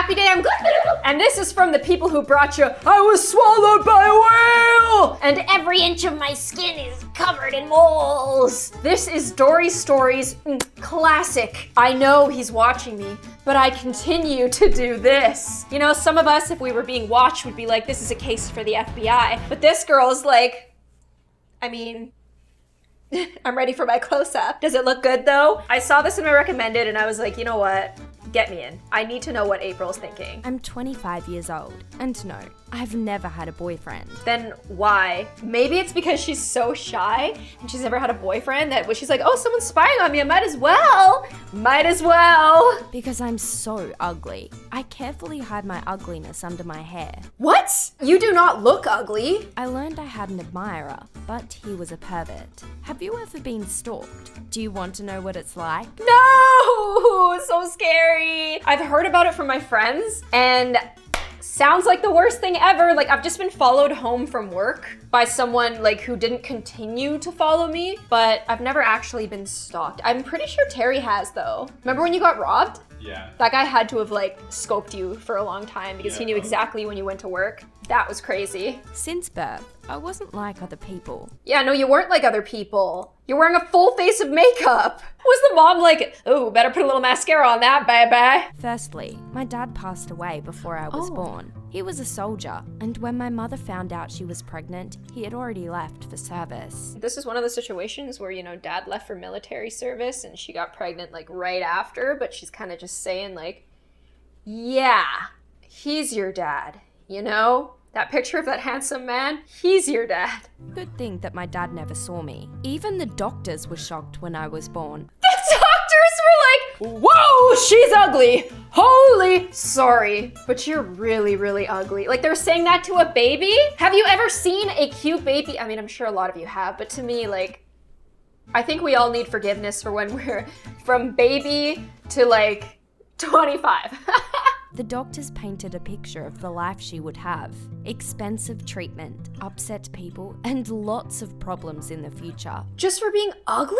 happy day, I'm good. And this is from the people who brought you, I was swallowed by a whale! And every inch of my skin is covered in moles. This is Dory's Stories classic. I know he's watching me, but I continue to do this. You know, some of us, if we were being watched, would be like, this is a case for the FBI. But this girl is like, I mean, I'm ready for my close-up. Does it look good though? I saw this in my recommended and I was like, you know what? Get me in. I need to know what April's thinking. I'm 25 years old, and no, I've never had a boyfriend. Then why? Maybe it's because she's so shy and she's never had a boyfriend that she's like, oh, someone's spying on me, I might as well. Might as well. Because I'm so ugly. I carefully hide my ugliness under my hair. What? You do not look ugly. I learned I had an admirer, but he was a pervert. Have you ever been stalked? Do you want to know what it's like? No, so scary. I've heard about it from my friends and sounds like the worst thing ever. Like, I've just been followed home from work by someone like who didn't continue to follow me, but I've never actually been stalked. I'm pretty sure Terry has though. Remember when you got robbed? Yeah. That guy had to have like scoped you for a long time because he knew exactly when you went to work. That was crazy. Since birth, I wasn't like other people. Yeah, no, you weren't like other people. You're wearing a full face of makeup. Was the mom like, oh, better put a little mascara on that, baby? Firstly, my dad passed away before I was born. He was a soldier, and when my mother found out she was pregnant, he had already left for service. This is one of the situations where, you know, dad left for military service and she got pregnant like right after, but she's kind of just saying like, yeah, he's your dad, you know? That picture of that handsome man, he's your dad. Good thing that my dad never saw me. Even the doctors were shocked when I was born. The doctors were like, whoa, she's ugly. Holy, sorry, but you're really, really ugly. Like, they're saying that to a baby? Have you ever seen a cute baby? I mean, I'm sure a lot of you have, but to me, like, I think we all need forgiveness for when we're from baby to like 25. The doctors painted a picture of the life she would have. Expensive treatment, upset people, and lots of problems in the future. Just for being ugly?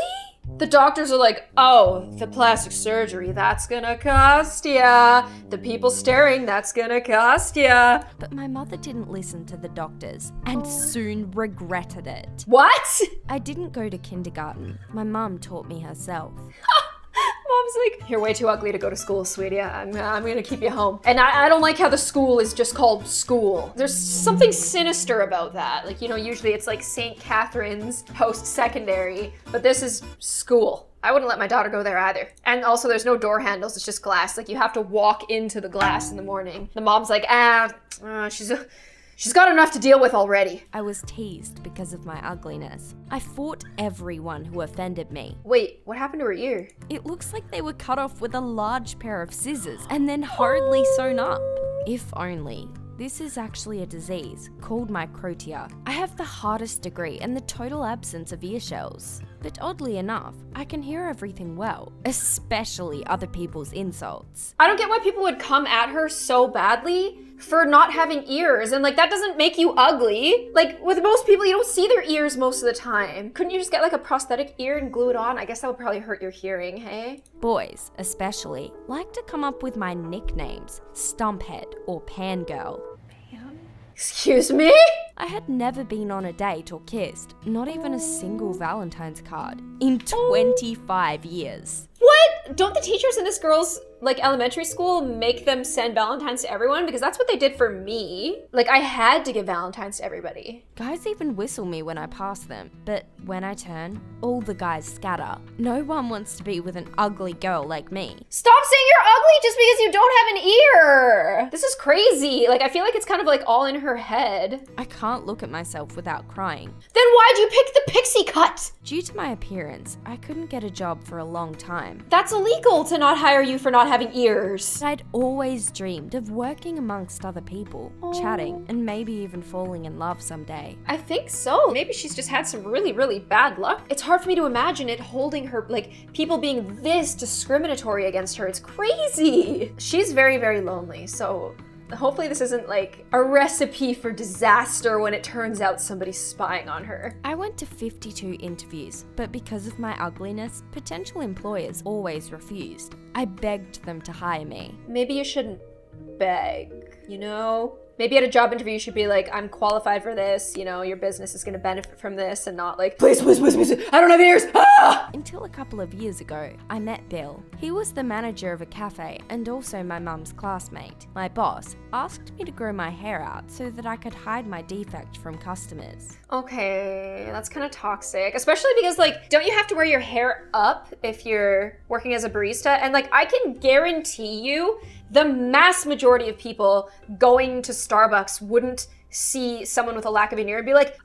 The doctors are like, oh, the plastic surgery, that's gonna cost ya. The people staring, that's gonna cost ya. But my mother didn't listen to the doctors and soon regretted it. What? I didn't go to kindergarten. My mum taught me herself. Mom's like, you're way too ugly to go to school, sweetie. I'm gonna keep you home. And I don't like how the school is just called school. There's something sinister about that. Like, you know, usually it's like St. Catherine's post-secondary, but this is school. I wouldn't let my daughter go there either. And also there's no door handles, it's just glass. Like, you have to walk into the glass in the morning. The mom's like, she's got enough to deal with already. I was teased because of my ugliness. I fought everyone who offended me. Wait, what happened to her ear? It looks like they were cut off with a large pair of scissors and then hurriedly sewn up. If only. This is actually a disease called microtia. I have the hardest degree and the total absence of ear shells. But oddly enough, I can hear everything well, especially other people's insults. I don't get why people would come at her so badly for not having ears, and like, that doesn't make you ugly. Like, with most people, you don't see their ears most of the time. Couldn't you just get like a prosthetic ear and glue it on? I guess that would probably hurt your hearing, hey? Boys, especially, like to come up with my nicknames, Stumphead or Pangirl. Excuse me? I had never been on a date or kissed, not even a single Valentine's card, in 25 years. What? Don't the teachers in this girl's like elementary school make them send Valentine's to everyone? Because that's what they did for me. Like, I had to give Valentine's to everybody. Guys even whistle me when I pass them, but when I turn, all the guys scatter. No one wants to be with an ugly girl like me. Stop saying you're ugly just because you don't have an ear. This is crazy. Like, I feel like it's kind of like all in her head. I can't look at myself without crying. Then why'd you pick the pixie cut? Due to my appearance, I couldn't get a job for a long time. That's illegal to not hire you for not having ears. I'd always dreamed of working amongst other people, chatting, and maybe even falling in love someday. I think so. Maybe she's just had some really, really bad luck. It's hard for me to imagine it holding her, like, people being this discriminatory against her. It's crazy. She's very, very lonely, so hopefully this isn't like a recipe for disaster when it turns out somebody's spying on her. I went to 52 interviews, but because of my ugliness, potential employers always refused. I begged them to hire me. Maybe you shouldn't. beg, you know? Maybe at a job interview, you should be like, I'm qualified for this, you know, your business is gonna benefit from this, and not like, please, I don't have ears! Ah! Until a couple of years ago, I met Bill. He was the manager of a cafe and also my mum's classmate. My boss asked me to grow my hair out so that I could hide my defect from customers. Okay, that's kind of toxic, especially because, like, don't you have to wear your hair up if you're working as a barista? And, like, I can guarantee you the mass majority of people going to Starbucks wouldn't see someone with a lack of an ear and be like,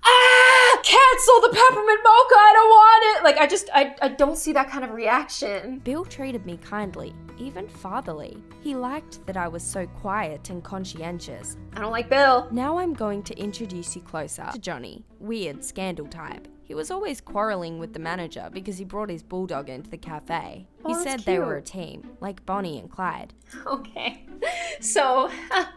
cancel the peppermint mocha, I don't want it. Like, I don't see that kind of reaction. Bill treated me kindly, even fatherly. He liked that I was so quiet and conscientious. I don't like Bill. Now I'm going to introduce you closer to Johnny, weird scandal type. He was always quarreling with the manager because he brought his bulldog into the cafe. He said they were a team, like Bonnie and Clyde. Okay, so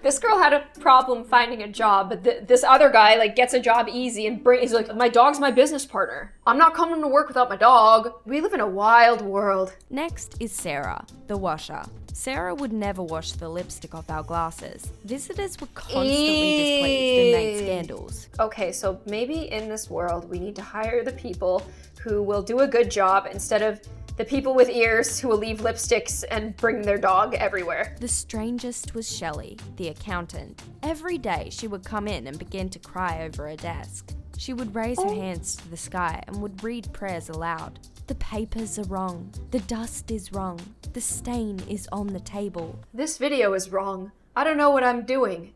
this girl had a problem finding a job, but this other guy like gets a job easy and he's like, my dog's my business partner. I'm not coming to work without my dog. We live in a wild world. Next is Sarah, the washer. Sarah would never wash the lipstick off our glasses. Visitors were constantly displeased and made scandals. Okay, so maybe in this world we need to hire the people who will do a good job instead of the people with ears who will leave lipsticks and bring their dog everywhere. The strangest was Shelley, the accountant. Every day she would come in and begin to cry over her desk. She would raise her hands to the sky and would read prayers aloud. The papers are wrong. The dust is wrong. The stain is on the table. This video is wrong. I don't know what I'm doing.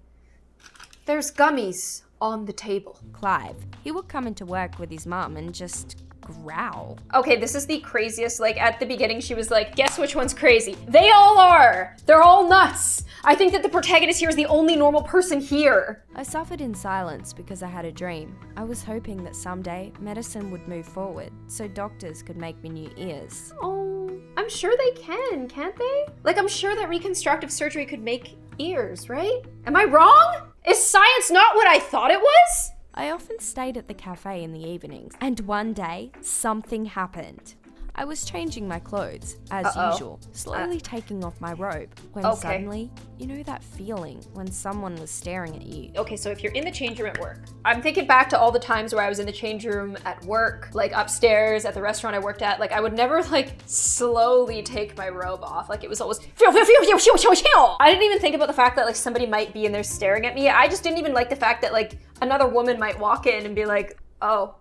There's gummies on the table. Clive, he would come into work with his mum and just growl. Okay, this is the craziest. Like, at the beginning, she was like, guess which one's crazy? They all are. They're all nuts. I think that the protagonist here is the only normal person here. I suffered in silence because I had a dream. I was hoping that someday medicine would move forward so doctors could make me new ears. Oh, I'm sure they can, can't they? Like, I'm sure that reconstructive surgery could make ears, right? Am I wrong? Is science not what I thought it was? I often stayed at the cafe in the evenings, and one day, something happened. I was changing my clothes, as usual, slowly taking off my robe, when suddenly, you know that feeling when someone was staring at you? Okay, so if you're in the change room at work, I'm thinking back to all the times where I was in the change room at work, like upstairs at the restaurant I worked at, like I would never like slowly take my robe off. Like it was always, I didn't even think about the fact that like somebody might be in there staring at me. I just didn't even like the fact that like another woman might walk in and be like, oh,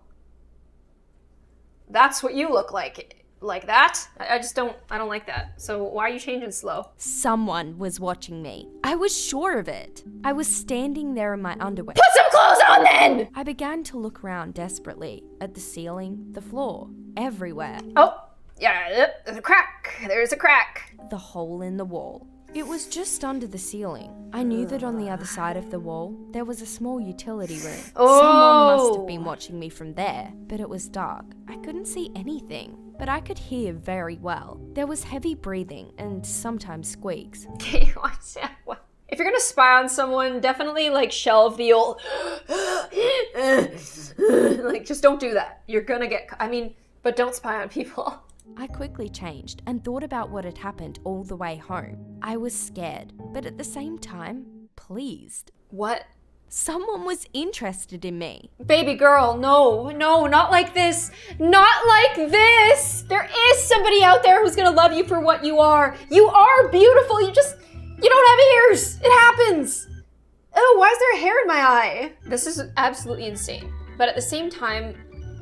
that's what you look like that? I don't like that. So why are you changing slow? Someone was watching me. I was sure of it. I was standing there in my underwear. Put some clothes on then! I began to look around desperately at the ceiling, the floor, everywhere. Oh, yeah, there's a crack. There's a crack. The hole in the wall. It was just under the ceiling. I knew that on the other side of the wall, there was a small utility room. Someone must have been watching me from there, but it was dark. I couldn't see anything, but I could hear very well. There was heavy breathing and sometimes squeaks. Okay, watch that. If you're gonna spy on someone, definitely like shelve the old, like just don't do that. You're gonna get, but don't spy on people. I quickly changed and thought about what had happened all the way home. I was scared, but at the same time, pleased. What? Someone was interested in me. Baby girl, no, not like this. Not like this. There is somebody out there who's gonna love you for what you are. You are beautiful, you don't have ears. It happens. Oh, why is there hair in my eye? This is absolutely insane. But at the same time,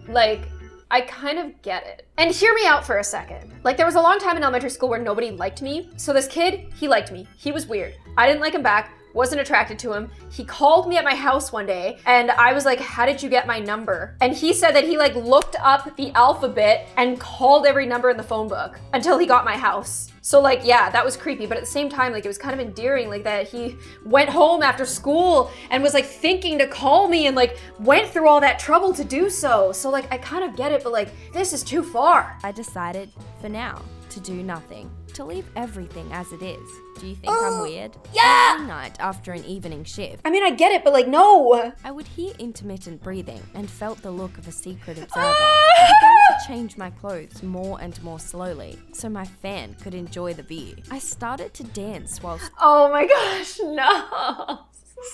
like, I kind of get it. And hear me out for a second. Like, there was a long time in elementary school where nobody liked me. So this kid, he liked me. He was weird. I didn't like him back, wasn't attracted to him. He called me at my house one day and I was like, how did you get my number? And he said that he like looked up the alphabet and called every number in the phone book until he got my house. So like, yeah, that was creepy. But at the same time, like it was kind of endearing, like that he went home after school and was like thinking to call me and like went through all that trouble to do so. So like, I kind of get it, but like, this is too far. I decided, for now, to do nothing, to leave everything as it is. Do you think I'm weird? Yeah! Every night after an evening shift, I get it, but like, no! I would hear intermittent breathing and felt the look of a secret observer. I began to to change my clothes more and more slowly so my fan could enjoy the view. I started to dance whilst Oh my gosh, no.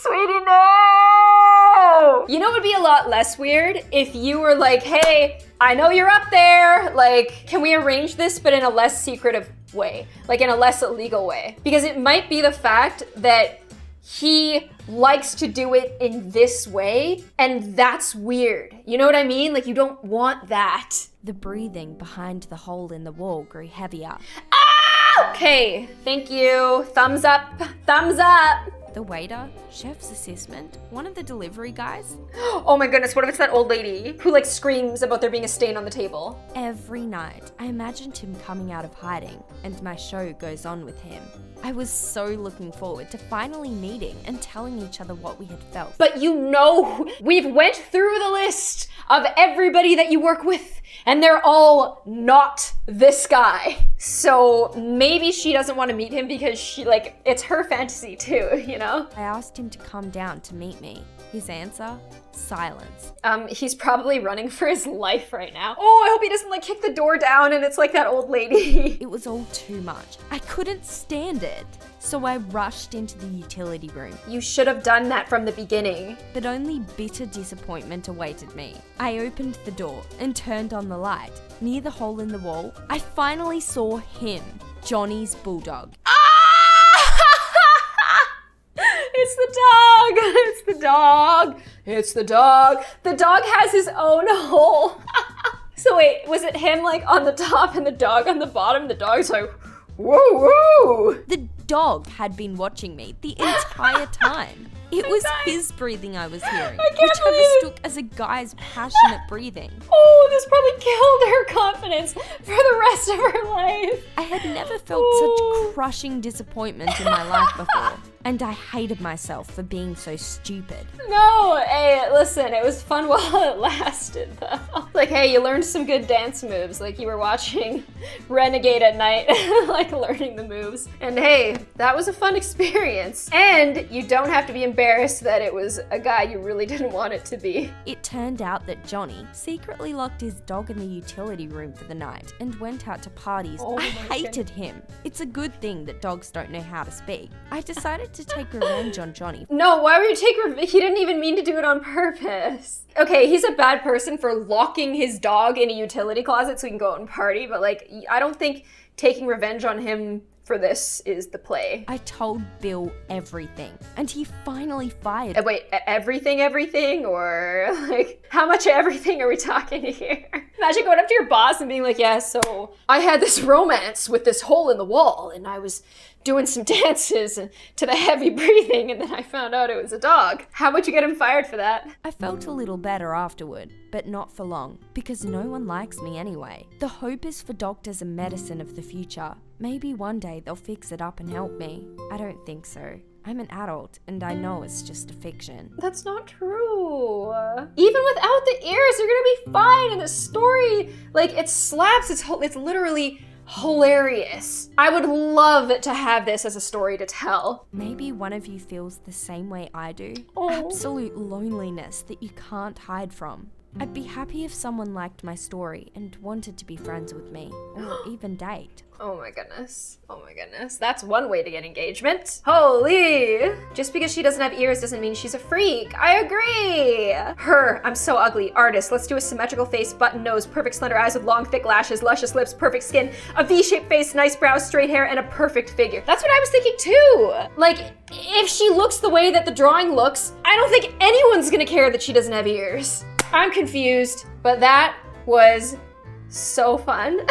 Sweetie, no! You know what would be a lot less weird? If you were like, hey, I know you're up there. Like, can we arrange this, but in a less secretive way? Like in a less illegal way? Because it might be the fact that he likes to do it in this way, and that's weird. You know what I mean? Like, you don't want that. the breathing behind the hole in the wall grew heavier. Ah! Okay, thank you. Thumbs up. Thumbs up. The waiter, chef's assistant, one of the delivery guys. Oh my goodness, what if it's that old lady who like screams about there being a stain on the table? Every night, I imagined him coming out of hiding, and my show goes on with him. I was so looking forward to finally meeting and telling each other what we had felt. But you know, we've went through the list of everybody that you work with, and they're all not this guy. So maybe she doesn't want to meet him because she, like, it's her fantasy too, you know? I asked him to come down to meet me. His answer? Silence. He's probably running for his life right now. Oh, I hope he doesn't like kick the door down and it's like that old lady. It was all too much. I couldn't stand it. So I rushed into the utility room. You should have done that from the beginning. But only bitter disappointment awaited me. I opened the door and turned on the light. Near the hole in the wall, I finally saw him, Johnny's bulldog. It's the dog! It's the dog! It's the dog! The dog has his own hole! So wait, was it him like on the top and the dog on the bottom? The dog's like, woo woo! The dog had been watching me the entire time. It was his breathing I was hearing, which I mistook as a guy's passionate breathing. Oh, this probably killed her confidence for the rest of her life. I had never felt such crushing disappointment in my life before, and I hated myself for being so stupid. No, hey, listen, it was fun while it lasted, though. Like, hey, you learned some good dance moves, like you were watching Renegade at night, like learning the moves. And hey, that was a fun experience. And you don't have to be embarrassed that it was a guy you really didn't want it to be. It turned out that Johnny secretly locked his dog in the utility room for the night and went out to parties. Oh I my hated him. It's a good thing that dogs don't know how to speak. I decided to take revenge on Johnny. No, why would you take revenge? He didn't even mean to do it on purpose. Okay, he's a bad person for locking his dog in a utility closet so he can go out and party, but like, I don't think taking revenge on him for this is the play. I told Bill everything, and he finally fired. Wait, everything? Or like, how much everything are we talking here? Imagine going up to your boss and being like, yeah, so I had this romance with this hole in the wall, and I was doing some dances to the heavy breathing, and then I found out it was a dog. How would you get him fired for that? I felt a little better afterward, but not for long, because no one likes me anyway. The hope is for doctors and medicine of the future. Maybe one day they'll fix it up and help me. I don't think so. I'm an adult, and I know it's just a fiction. That's not true. Even without the ears, you're gonna be fine. And the story, like, it slaps. It's literally hilarious. I would love to have this as a story to tell. Maybe one of you feels the same way I do. Oh. Absolute loneliness that you can't hide from. I'd be happy if someone liked my story and wanted to be friends with me, or even date. Oh my goodness. Oh my goodness. That's one way to get engagement. Holy! Just because she doesn't have ears doesn't mean she's a freak. I agree! Her, I'm so ugly. Artist, let's do a symmetrical face, button nose, perfect slender eyes with long thick lashes, luscious lips, perfect skin, a V-shaped face, nice brows, straight hair, and a perfect figure. That's what I was thinking too! Like, if she looks the way that the drawing looks, I don't think anyone's gonna care that she doesn't have ears. I'm confused, but that was so fun.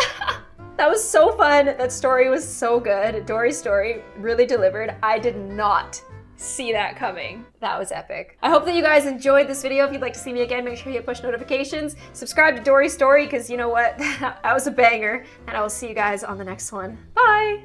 That was so fun. That story was so good. Dory's story really delivered. I did not see that coming. That was epic. I hope that you guys enjoyed this video. If you'd like to see me again, make sure you hit push notifications. Subscribe to Dory's story, because you know what? That was a banger. And I will see you guys on the next one. Bye!